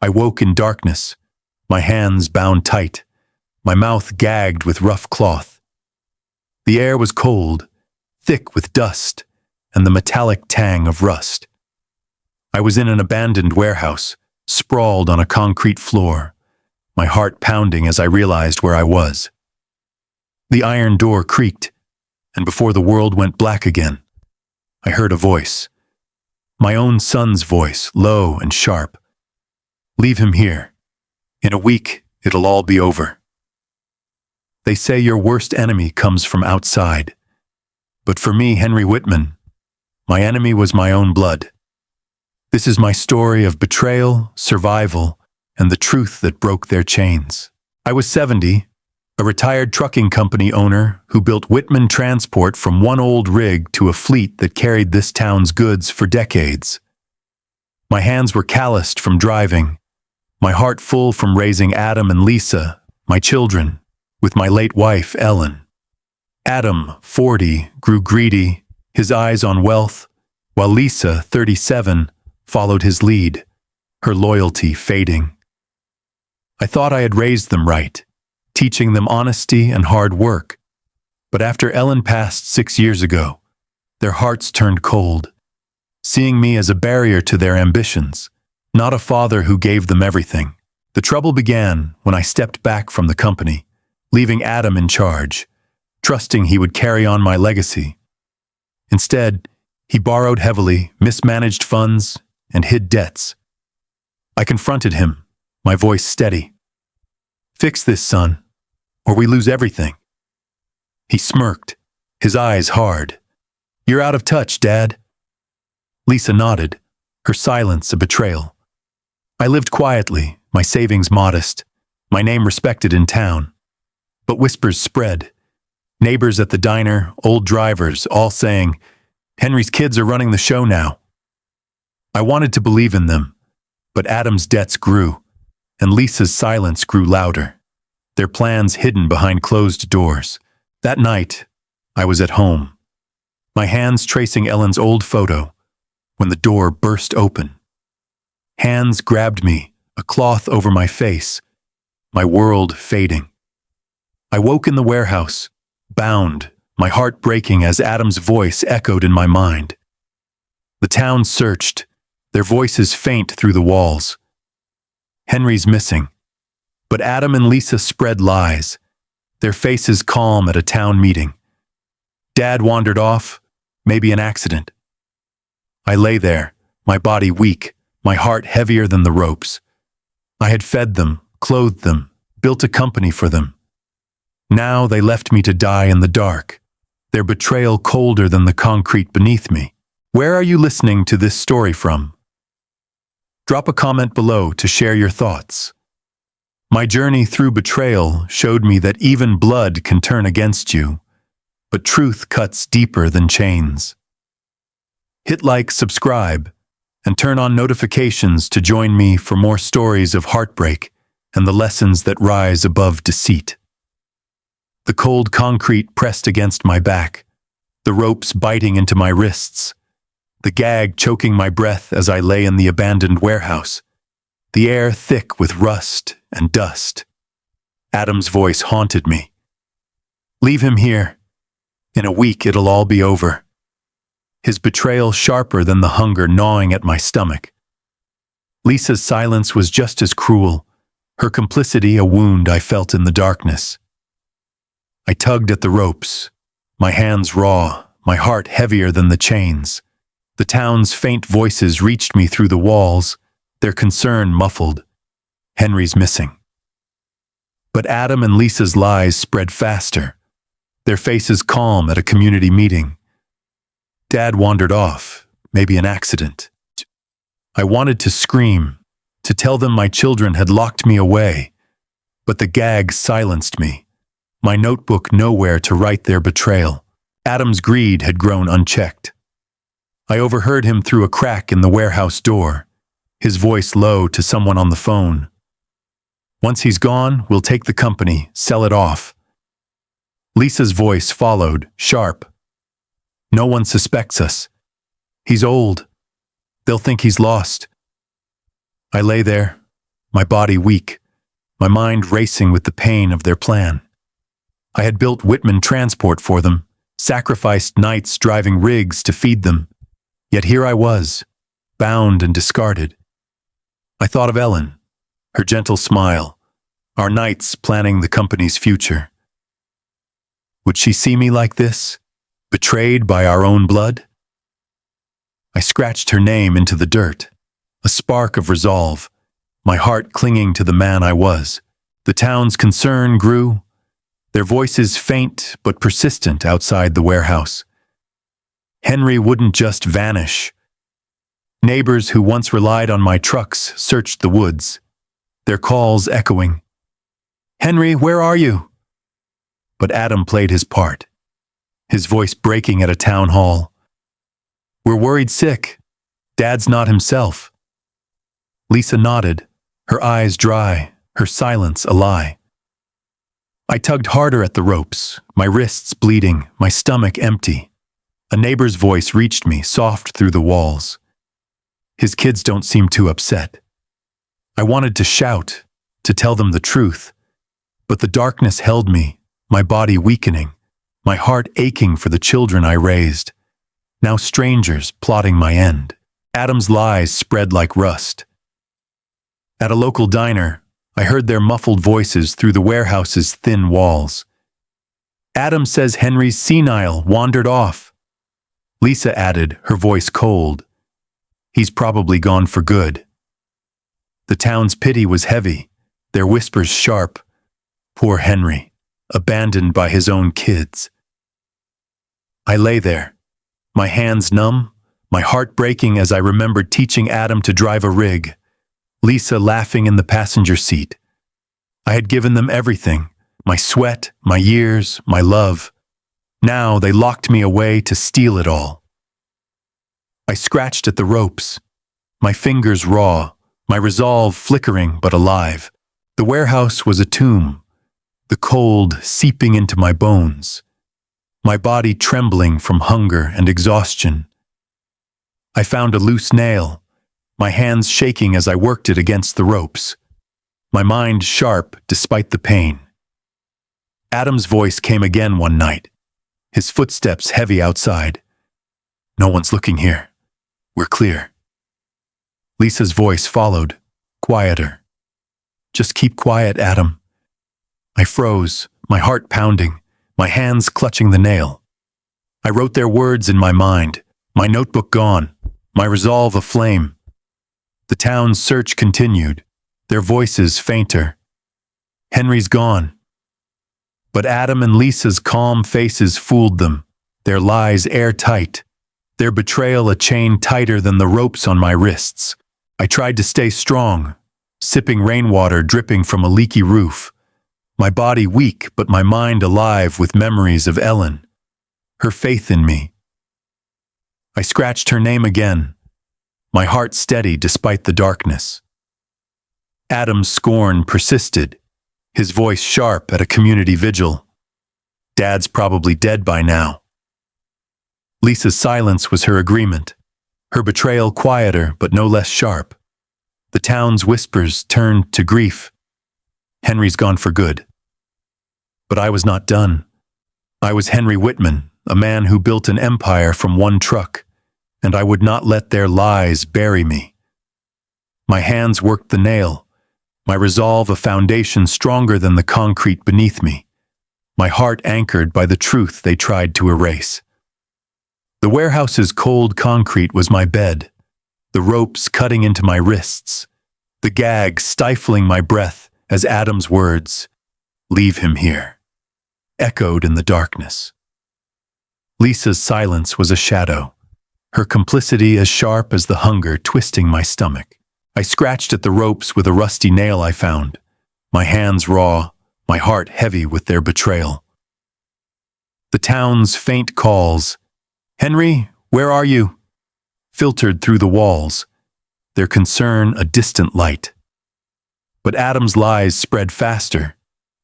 I woke in darkness, my hands bound tight, my mouth gagged with rough cloth. The air was cold, thick with dust, and the metallic tang of rust. I was in an abandoned warehouse, sprawled on a concrete floor, my heart pounding as I realized where I was. The iron door creaked, and before the world went black again, I heard a voice. My own son's voice, low and sharp. "Leave him here. In a week, it'll all be over." They say your worst enemy comes from outside. But for me, Henry Whitman, my enemy was my own blood. This is my story of betrayal, survival, and the truth that broke their chains. I was 70, a retired trucking company owner who built Whitman Transport from one old rig to a fleet that carried this town's goods for decades. My hands were calloused from driving, my heart full from raising Adam and Lisa, my children, with my late wife, Ellen. Adam, 40, grew greedy, his eyes on wealth, while Lisa, 37, followed his lead, her loyalty fading. I thought I had raised them right, teaching them honesty and hard work. But after Ellen passed 6 years ago, their hearts turned cold, seeing me as a barrier to their ambitions, not a father who gave them everything. The trouble began when I stepped back from the company, leaving Adam in charge, trusting he would carry on my legacy. Instead, he borrowed heavily, mismanaged funds, and hid debts. I confronted him, my voice steady. "Fix this, son, or we lose everything." He smirked, his eyes hard. "You're out of touch, Dad." Lisa nodded, her silence a betrayal. I lived quietly, my savings modest, my name respected in town. But whispers spread. Neighbors at the diner, old drivers, all saying, "Henry's kids are running the show now." I wanted to believe in them, but Adam's debts grew, and Lisa's silence grew louder, their plans hidden behind closed doors. That night, I was at home, my hands tracing Ellen's old photo, when the door burst open. Hands grabbed me, a cloth over my face, my world fading. I woke in the warehouse, bound, my heart breaking as Adam's voice echoed in my mind. The town searched, their voices faint through the walls. Henry's missing, but Adam and Lisa spread lies, their faces calm at a town meeting. Dad wandered off, maybe an accident. I lay there, my body weak, my heart heavier than the ropes. I had fed them, clothed them, built a company for them. Now they left me to die in the dark, their betrayal colder than the concrete beneath me. Where are you listening to this story from? Drop a comment below to share your thoughts. My journey through betrayal showed me that even blood can turn against you, but truth cuts deeper than chains. Hit like, subscribe, and turn on notifications to join me for more stories of heartbreak and the lessons that rise above deceit. The cold concrete pressed against my back, the ropes biting into my wrists, the gag choking my breath as I lay in the abandoned warehouse, the air thick with rust and dust. Adam's voice haunted me. "Leave him here. In a week it'll all be over." His betrayal sharper than the hunger gnawing at my stomach. Lisa's silence was just as cruel, her complicity a wound I felt in the darkness. I tugged at the ropes, my hands raw, my heart heavier than the chains. The town's faint voices reached me through the walls, their concern muffled. Henry's missing. But Adam and Lisa's lies spread faster, their faces calm at a community meeting. Dad wandered off, maybe an accident. I wanted to scream, to tell them my children had locked me away, but the gag silenced me, my notebook nowhere to write their betrayal. Adam's greed had grown unchecked. I overheard him through a crack in the warehouse door, his voice low to someone on the phone. "Once he's gone, we'll take the company, sell it off." Lisa's voice followed, sharp. "No one suspects us. He's old. They'll think he's lost." I lay there, my body weak, my mind racing with the pain of their plan. I had built Whitman transport for them, sacrificed nights driving rigs to feed them, yet here I was, bound and discarded. I thought of Ellen, her gentle smile, our nights planning the company's future. Would she see me like this, betrayed by our own blood? I scratched her name into the dirt, a spark of resolve, my heart clinging to the man I was. The town's concern grew, their voices faint but persistent outside the warehouse. Henry wouldn't just vanish. Neighbors who once relied on my trucks searched the woods, their calls echoing. "Henry, where are you?" But Adam played his part, his voice breaking at a town hall. "We're worried sick. Dad's not himself." Lisa nodded, her eyes dry, her silence a lie. I tugged harder at the ropes, my wrists bleeding, my stomach empty. A neighbor's voice reached me, soft through the walls. "His kids don't seem too upset." I wanted to shout, to tell them the truth, but the darkness held me, my body weakening, my heart aching for the children I raised. Now strangers plotting my end. Adam's lies spread like rust. At a local diner, I heard their muffled voices through the warehouse's thin walls. "Adam says Henry's senile, wandered off." Lisa added, her voice cold. "He's probably gone for good." The town's pity was heavy, their whispers sharp. Poor Henry, abandoned by his own kids. I lay there, my hands numb, my heart breaking as I remembered teaching Adam to drive a rig, Lisa laughing in the passenger seat. I had given them everything, my sweat, my years, my love. Now they locked me away to steal it all. I scratched at the ropes, my fingers raw, my resolve flickering but alive. The warehouse was a tomb, the cold seeping into my bones, my body trembling from hunger and exhaustion. I found a loose nail, my hands shaking as I worked it against the ropes, my mind sharp despite the pain. Adam's voice came again one night, his footsteps heavy outside. "No one's looking here. We're clear." Lisa's voice followed, quieter. "Just keep quiet, Adam." I froze, my heart pounding, my hands clutching the nail. I wrote their words in my mind, my notebook gone, my resolve aflame. The town's search continued, their voices fainter. Henry's gone. But Adam and Lisa's calm faces fooled them, their lies airtight, their betrayal a chain tighter than the ropes on my wrists. I tried to stay strong, sipping rainwater dripping from a leaky roof, my body weak but my mind alive with memories of Ellen, her faith in me. I scratched her name again, my heart steady despite the darkness. Adam's scorn persisted, his voice sharp at a community vigil. "Dad's probably dead by now." Lisa's silence was her agreement, her betrayal quieter but no less sharp. The town's whispers turned to grief. "Henry's gone for good." But I was not done. I was Henry Whitman, a man who built an empire from one truck, and I would not let their lies bury me. My hands worked the nail, my resolve a foundation stronger than the concrete beneath me, my heart anchored by the truth they tried to erase. The warehouse's cold concrete was my bed, the ropes cutting into my wrists, the gag stifling my breath as Adam's words, "Leave him here," echoed in the darkness. Lisa's silence was a shadow, her complicity as sharp as the hunger twisting my stomach. I scratched at the ropes with a rusty nail I found, my hands raw, my heart heavy with their betrayal. The town's faint calls, "Henry, where are you?" filtered through the walls, their concern a distant light. But Adam's lies spread faster,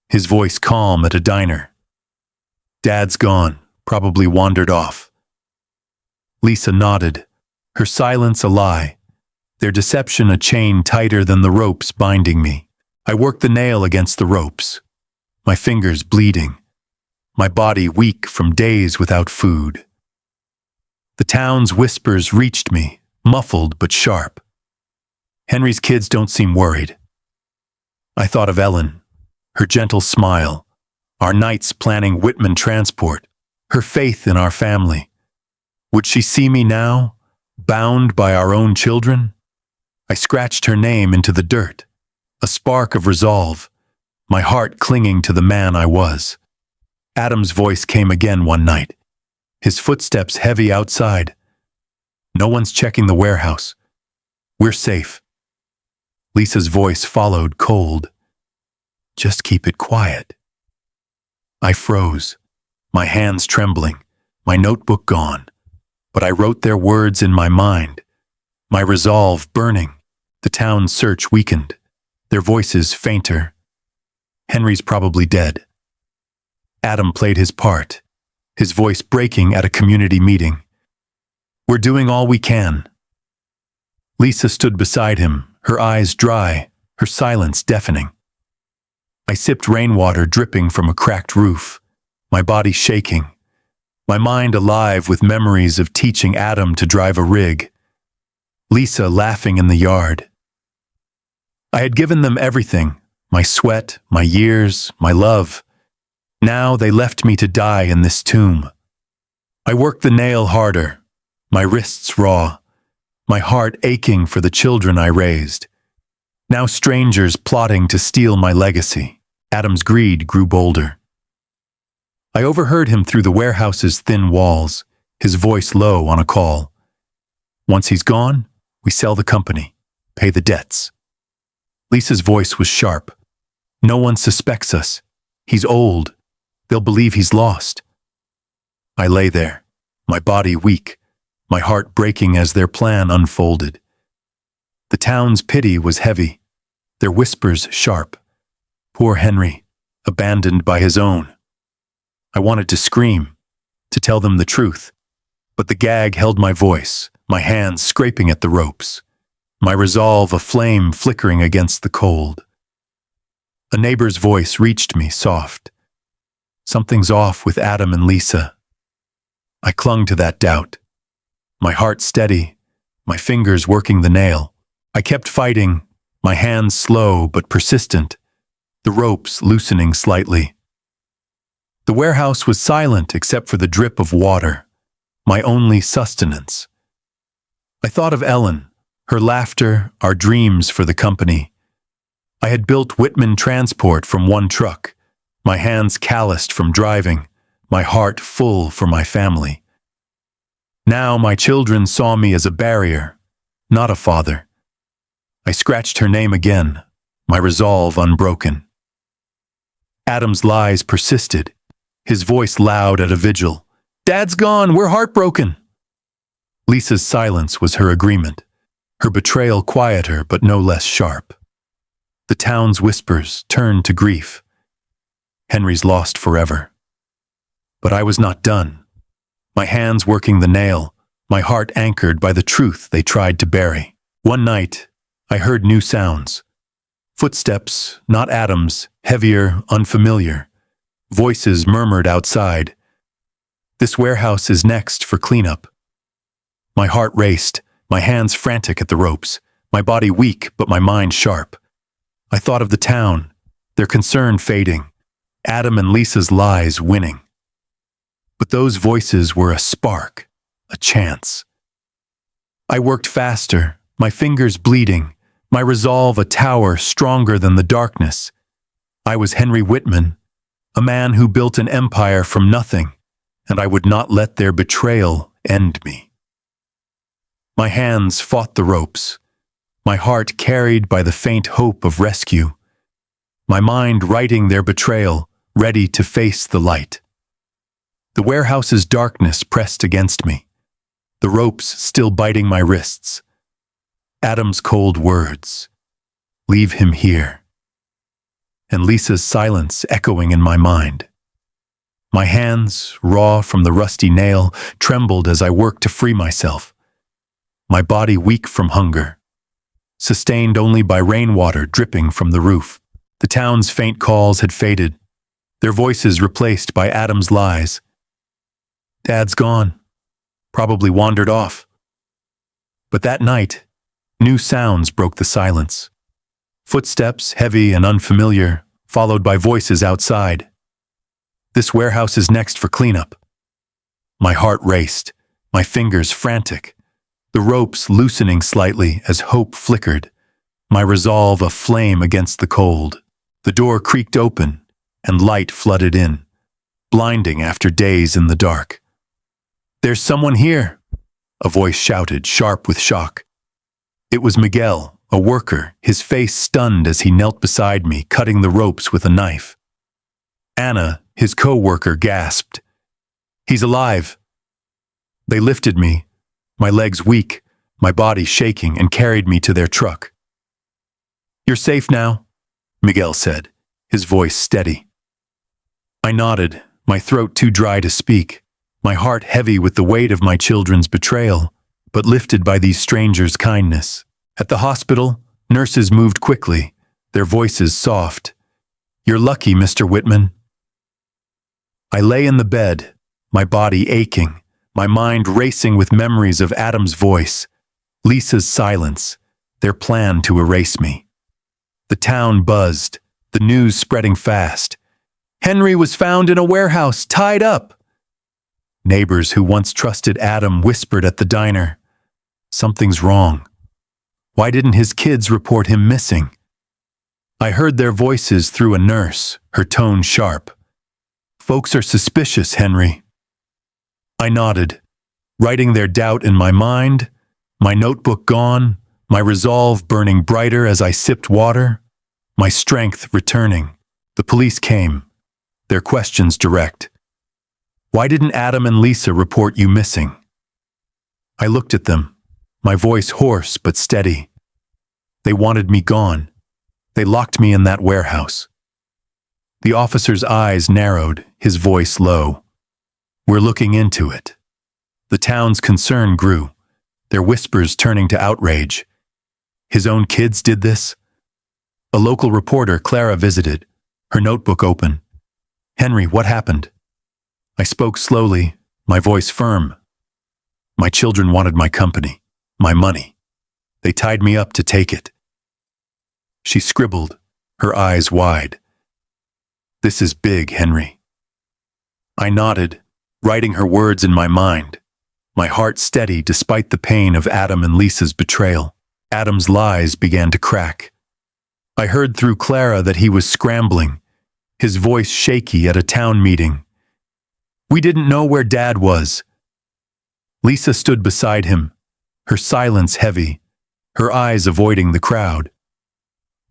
his voice calm at a diner. "Dad's gone, probably wandered off." Lisa nodded, her silence a lie, their deception a chain tighter than the ropes binding me. I worked the nail against the ropes, my fingers bleeding, my body weak from days without food. The town's whispers reached me, muffled but sharp. Henry's kids don't seem worried. I thought of Ellen, her gentle smile, our nights planning Whitman transport, her faith in our family. Would she see me now, bound by our own children? I scratched her name into the dirt, a spark of resolve, my heart clinging to the man I was. Adam's voice came again one night, his footsteps heavy outside. No one's checking the warehouse. We're safe. Lisa's voice followed, cold. Just keep it quiet. I froze, my hands trembling, my notebook gone, but I wrote their words in my mind, my resolve burning. The town's search weakened, their voices fainter. Henry's probably dead. Adam played his part, his voice breaking at a community meeting. We're doing all we can. Lisa stood beside him, her eyes dry, her silence deafening. I sipped rainwater dripping from a cracked roof, my body shaking, my mind alive with memories of teaching Adam to drive a rig. Lisa laughing in the yard. I had given them everything, my sweat, my years, my love. Now they left me to die in this tomb. I worked the nail harder, my wrists raw, my heart aching for the children I raised. Now strangers plotting to steal my legacy. Adam's greed grew bolder. I overheard him through the warehouse's thin walls, his voice low on a call. Once he's gone, we sell the company, pay the debts. Lisa's voice was sharp. No one suspects us. He's old. They'll believe he's lost. I lay there, my body weak, my heart breaking as their plan unfolded. The town's pity was heavy, their whispers sharp. Poor Henry, abandoned by his own. I wanted to scream, to tell them the truth, but the gag held my voice, my hands scraping at the ropes, my resolve a flame flickering against the cold. A neighbor's voice reached me, soft. Something's off with Adam and Lisa. I clung to that doubt, my heart steady, my fingers working the nail. I kept fighting, my hands slow but persistent, the ropes loosening slightly. The warehouse was silent except for the drip of water, my only sustenance. I thought of Ellen, her laughter, our dreams for the company. I had built Whitman transport from one truck, my hands calloused from driving, my heart full for my family. Now my children saw me as a barrier, not a father. I scratched her name again, my resolve unbroken. Adam's lies persisted, his voice loud at a vigil. Dad's gone, we're heartbroken. Lisa's silence was her agreement, her betrayal quieter but no less sharp. The town's whispers turned to grief. Henry's lost forever. But I was not done, my hands working the nail, my heart anchored by the truth they tried to bury. One night, I heard new sounds. Footsteps, not Adam's, heavier, unfamiliar. Voices murmured outside. This warehouse is next for cleanup. My heart raced, my hands frantic at the ropes, my body weak but my mind sharp. I thought of the town, their concern fading, Adam and Lisa's lies winning. But those voices were a spark, a chance. I worked faster, my fingers bleeding, my resolve a tower stronger than the darkness. I was Henry Whitman, a man who built an empire from nothing, and I would not let their betrayal end me. My hands fought the ropes, my heart carried by the faint hope of rescue, my mind writing their betrayal, ready to face the light. The warehouse's darkness pressed against me, the ropes still biting my wrists. Adam's cold words, leave him here, and Lisa's silence echoing in my mind. My hands, raw from the rusty nail, trembled as I worked to free myself, my body weak from hunger, sustained only by rainwater dripping from the roof. The town's faint calls had faded, their voices replaced by Adam's lies. Dad's gone. Probably wandered off. But that night, new sounds broke the silence. Footsteps, heavy and unfamiliar, followed by voices outside. This warehouse is next for cleanup. My heart raced, my fingers frantic, the ropes loosening slightly as hope flickered, my resolve aflame against the cold. The door creaked open, and light flooded in, blinding after days in the dark. "There's someone here," a voice shouted, sharp with shock. It was Miguel, a worker, his face stunned as he knelt beside me, cutting the ropes with a knife. Anna, his co-worker, gasped. "He's alive." They lifted me, my legs weak, my body shaking, and carried me to their truck. "You're safe now," Miguel said, his voice steady. I nodded, my throat too dry to speak, my heart heavy with the weight of my children's betrayal, but lifted by these strangers' kindness. At the hospital, nurses moved quickly, their voices soft. "You're lucky, Mr. Whitman." I lay in the bed, my body aching, my mind racing with memories of Adam's voice, Lisa's silence, their plan to erase me. The town buzzed, the news spreading fast. Henry was found in a warehouse, tied up. Neighbors who once trusted Adam whispered at the diner, "Something's wrong. Why didn't his kids report him missing?" I heard their voices through a nurse, her tone sharp. "Folks are suspicious, Henry." I nodded, writing their doubt in my mind, my notebook gone, my resolve burning brighter as I sipped water, my strength returning. The police came, their questions direct. "Why didn't Adam and Lisa report you missing?" I looked at them, my voice hoarse but steady. They wanted me gone. They locked me in that warehouse. The officer's eyes narrowed, his voice low. "We're looking into it." The town's concern grew, their whispers turning to outrage. His own kids did this? A local reporter, Clara, visited, her notebook open. "Henry, what happened?" I spoke slowly, my voice firm. "My children wanted my company, my money. They tied me up to take it." She scribbled, her eyes wide. "This is big, Henry." I nodded, writing her words in my mind, my heart steady despite the pain of Adam and Lisa's betrayal. Adam's lies began to crack. I heard through Clara that he was scrambling, his voice shaky at a town meeting. "We didn't know where Dad was." Lisa stood beside him, her silence heavy, her eyes avoiding the crowd.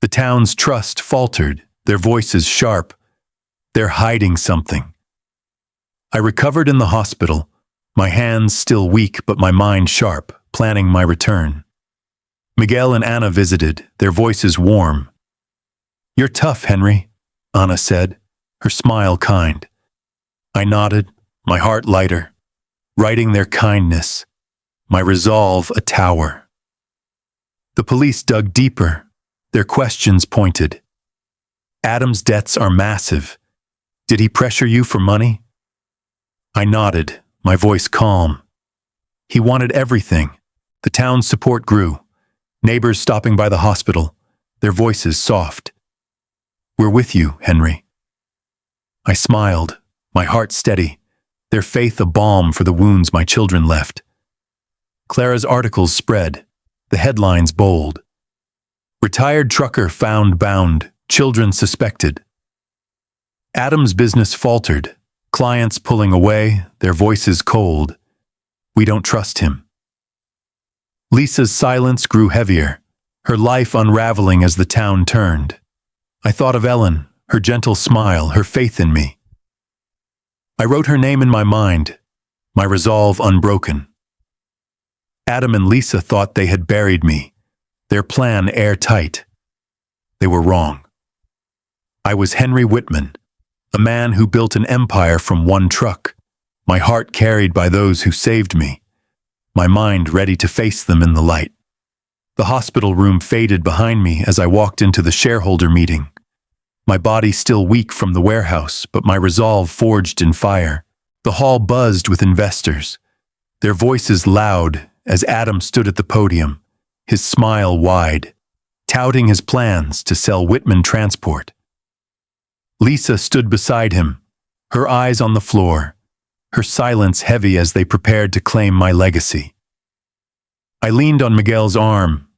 The town's trust faltered, their voices sharp. "They're hiding something." I recovered in the hospital, my hands still weak but my mind sharp, planning my return. Miguel and Anna visited, their voices warm. "You're tough, Henry," Anna said, her smile kind. I nodded, my heart lighter, writing their kindness, my resolve a tower. The police dug deeper, their questions pointed. "Adam's debts are massive. Did he pressure you for money?" I nodded, my voice calm. "He wanted everything." The town's support grew, neighbors stopping by the hospital, their voices soft. "We're with you, Henry." I smiled, my heart steady, their faith a balm for the wounds my children left. Clara's articles spread, the headlines bold. "Retired trucker found bound, children suspected." Adam's business faltered, clients pulling away, their voices cold. "We don't trust him." Lisa's silence grew heavier, her life unraveling as the town turned. I thought of Ellen, her gentle smile, her faith in me. I wrote her name in my mind, my resolve unbroken. Adam and Lisa thought they had buried me, their plan airtight. They were wrong. I was Henry Whitman, a man who built an empire from one truck, my heart carried by those who saved me, my mind ready to face them in the light. The hospital room faded behind me as I walked into the shareholder meeting. My body still weak from the warehouse, but my resolve forged in fire. The hall buzzed with investors, their voices loud as Adam stood at the podium, his smile wide, touting his plans to sell Whitman Transport. Lisa stood beside him, her eyes on the floor, her silence heavy as they prepared to claim my legacy. I leaned on Miguel's arm,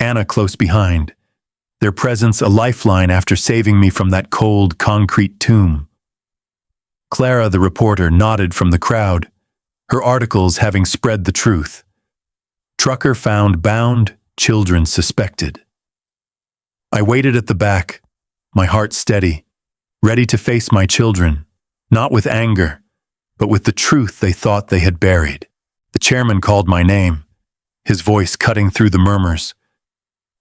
Anna close behind, their presence a lifeline after saving me from that cold, concrete tomb. Clara, the reporter, nodded from the crowd, her articles having spread the truth. Trucker found bound, children suspected. I waited at the back, my heart steady, ready to face my children, not with anger, but with the truth they thought they had buried. The chairman called my name, his voice cutting through the murmurs.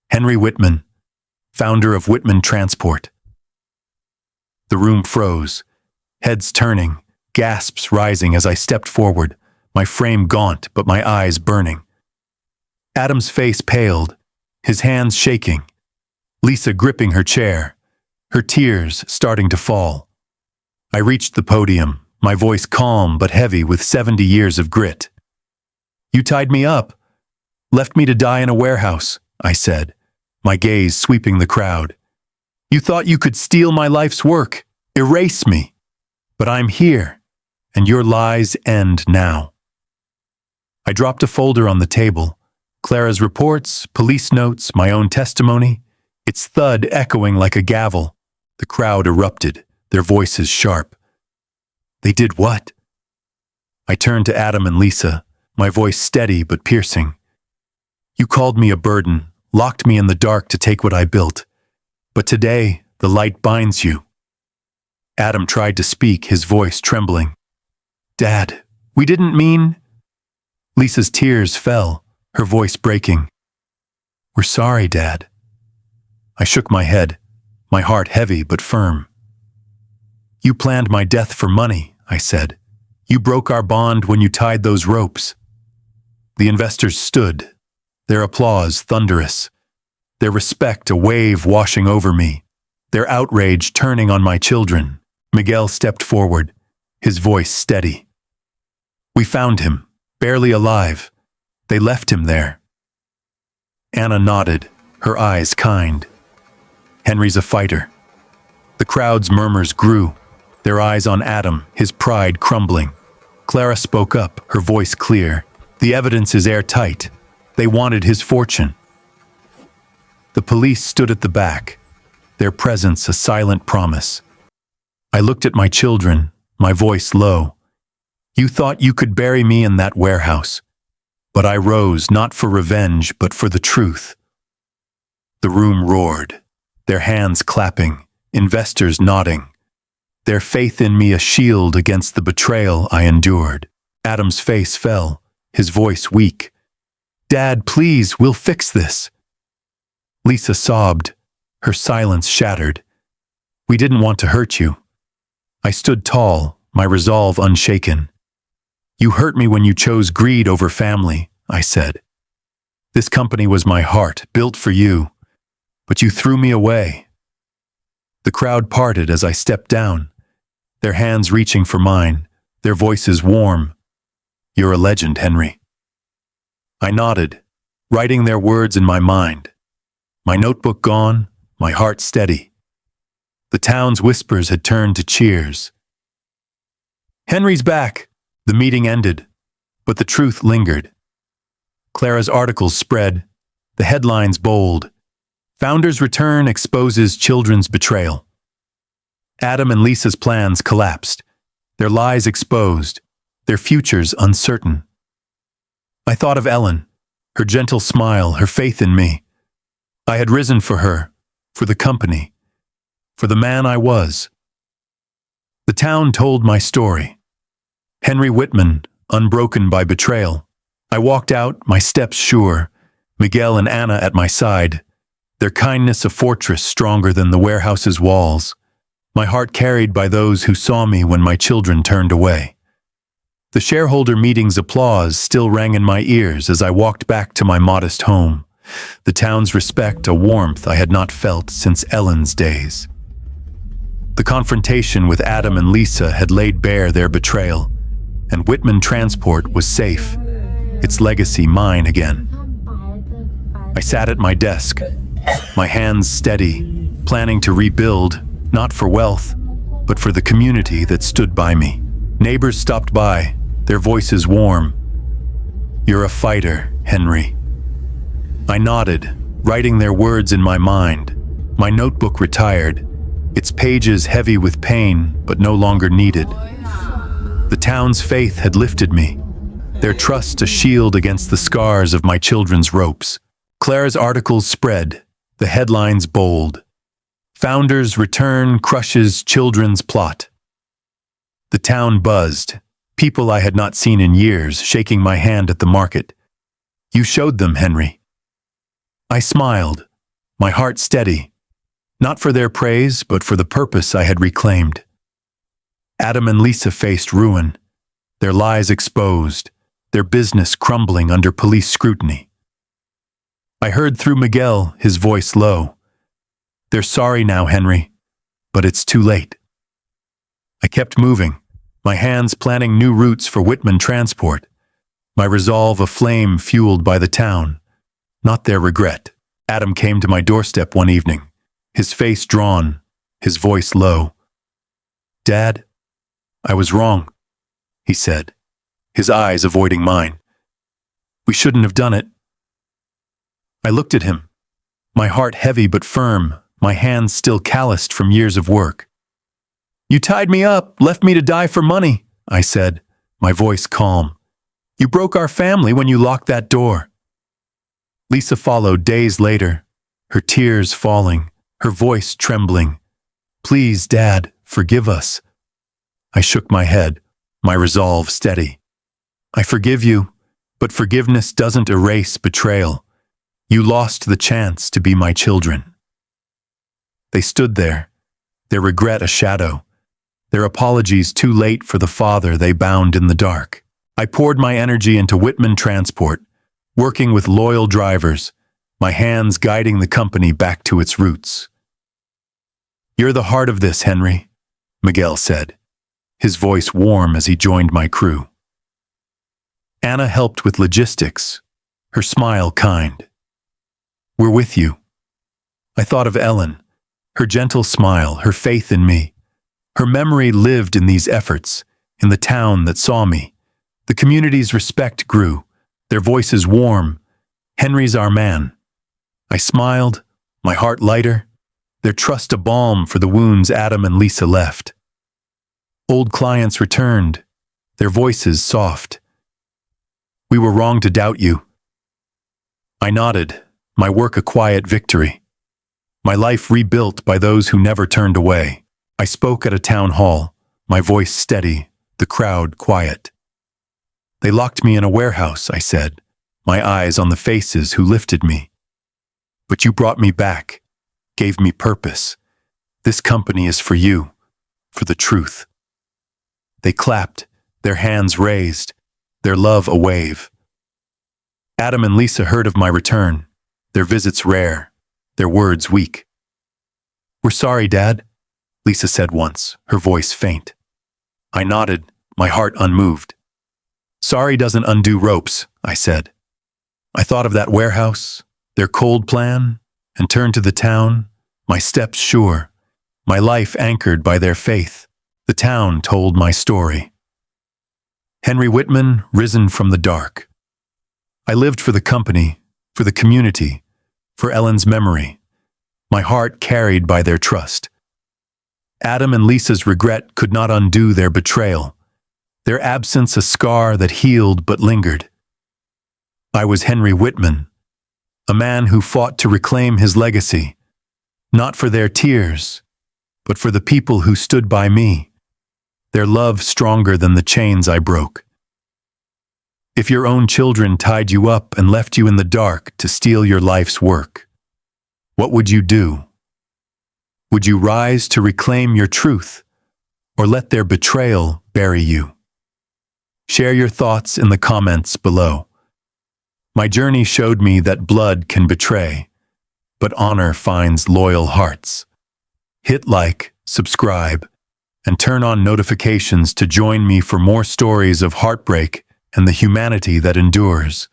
Henry Whitman, founder of Whitman Transport. The room froze, heads turning, gasps rising as I stepped forward, my frame gaunt but my eyes burning. Adam's face paled, his hands shaking, Lisa gripping her chair, her tears starting to fall. I reached the podium, my voice calm but heavy with 70 years of grit. "You tied me up, left me to die in a warehouse," I said, my gaze sweeping the crowd. "You thought you could steal my life's work, erase me. But I'm here, and your lies end now." I dropped a folder on the table, Clara's reports, police notes, my own testimony, its thud echoing like a gavel. The crowd erupted, their voices sharp. "They did what?" I turned to Adam and Lisa, my voice steady but piercing. "You called me a burden, locked me in the dark to take what I built. But today, the light binds you." Adam tried to speak, his voice trembling. "Dad, we didn't mean—" Lisa's tears fell, her voice breaking. "We're sorry, Dad." I shook my head, my heart heavy but firm. "You planned my death for money," I said. "You broke our bond when you tied those ropes." The investors stood, their applause thunderous, their respect a wave washing over me, their outrage turning on my children. Miguel stepped forward, his voice steady. "We found him, barely alive. They left him there." Anna nodded, her eyes kind. "Henry's a fighter." The crowd's murmurs grew, their eyes on Adam, his pride crumbling. Clara spoke up, her voice clear. "The evidence is airtight. They wanted his fortune." The police stood at the back, their presence a silent promise. I looked at my children, my voice low. "You thought you could bury me in that warehouse. But I rose not for revenge, but for the truth." The room roared, their hands clapping, investors nodding, their faith in me a shield against the betrayal I endured. Adam's face fell, his voice weak. "Dad, please, we'll fix this." Lisa sobbed, her silence shattered. "We didn't want to hurt you." I stood tall, my resolve unshaken. "You hurt me when you chose greed over family," I said. "This company was my heart, built for you, but you threw me away." The crowd parted as I stepped down, their hands reaching for mine, their voices warm. "You're a legend, Henry." I nodded, writing their words in my mind. My notebook gone, my heart steady. The town's whispers had turned to cheers. "Henry's back!" The meeting ended, but the truth lingered. Clara's articles spread, the headlines bold. "Founder's return exposes children's betrayal." Adam and Lisa's plans collapsed, their lies exposed, their futures uncertain. I thought of Ellen, her gentle smile, her faith in me. I had risen for her, for the company, for the man I was. The town told my story. Henry Whitman, unbroken by betrayal. I walked out, my steps sure, Miguel and Anna at my side, their kindness a fortress stronger than the warehouse's walls, my heart carried by those who saw me when my children turned away. The shareholder meeting's applause still rang in my ears as I walked back to my modest home. The town's respect a warmth I had not felt since Ellen's days. The confrontation with Adam and Lisa had laid bare their betrayal, and Whitman Transport was safe, its legacy mine again. I sat at my desk, my hands steady, planning to rebuild, not for wealth, but for the community that stood by me. Neighbors stopped by, their voices warm. "You're a fighter, Henry." I nodded, writing their words in my mind. My notebook retired, its pages heavy with pain, but no longer needed. The town's faith had lifted me, their trust a shield against the scars of my children's ropes. Claire's articles spread, the headlines bold. Founders return crushes children's plot. The town buzzed, people I had not seen in years shaking my hand at the market. "You showed them, Henry." I smiled, my heart steady, not for their praise, but for the purpose I had reclaimed. Adam and Lisa faced ruin, their lies exposed, their business crumbling under police scrutiny. I heard through Miguel, his voice low. "They're sorry now, Henry, but it's too late." I kept moving, my hands planning new routes for Whitman Transport, my resolve a flame fueled by the town, not their regret. Adam came to my doorstep one evening, his face drawn, his voice low. "Dad, I was wrong," he said, his eyes avoiding mine. "We shouldn't have done it." I looked at him, my heart heavy but firm, my hands still calloused from years of work. "You tied me up, left me to die for money," I said, my voice calm. "You broke our family when you locked that door." Lisa followed days later, her tears falling, her voice trembling. "Please, Dad, forgive us." I shook my head, my resolve steady. "I forgive you, but forgiveness doesn't erase betrayal. You lost the chance to be my children." They stood there, their regret a shadow, their apologies too late for the father they bound in the dark. I poured my energy into Whitman Transport, working with loyal drivers, my hands guiding the company back to its roots. "You're the heart of this, Henry," Miguel said, his voice warm as he joined my crew. Anna helped with logistics, her smile kind. "We're with you." I thought of Ellen, her gentle smile, her faith in me. Her memory lived in these efforts, in the town that saw me. The community's respect grew, their voices warm. "Henry's our man." I smiled, my heart lighter, their trust a balm for the wounds Adam and Lisa left. Old clients returned, their voices soft. "We were wrong to doubt you." I nodded, my work a quiet victory. My life rebuilt by those who never turned away. I spoke at a town hall, my voice steady, the crowd quiet. "They locked me in a warehouse," I said, my eyes on the faces who lifted me. "But you brought me back, gave me purpose. This company is for you, for the truth." They clapped, their hands raised, their love a wave. Adam and Lisa heard of my return, their visits rare, their words weak. "We're sorry, Dad," Lisa said once, her voice faint. I nodded, my heart unmoved. "Sorry doesn't undo ropes," I said. I thought of that warehouse, their cold plan, and turned to the town, my steps sure, my life anchored by their faith. The town told my story. Henry Whitman, risen from the dark. I lived for the company, for the community, for Ellen's memory, my heart carried by their trust. Adam and Lisa's regret could not undo their betrayal, their absence a scar that healed but lingered. I was Henry Whitman, a man who fought to reclaim his legacy, not for their tears, but for the people who stood by me, their love stronger than the chains I broke. If your own children tied you up and left you in the dark to steal your life's work, what would you do? Would you rise to reclaim your truth, or let their betrayal bury you? Share your thoughts in the comments below. My journey showed me that blood can betray, but honor finds loyal hearts. Hit like, subscribe, and turn on notifications to join me for more stories of heartbreak and the humanity that endures.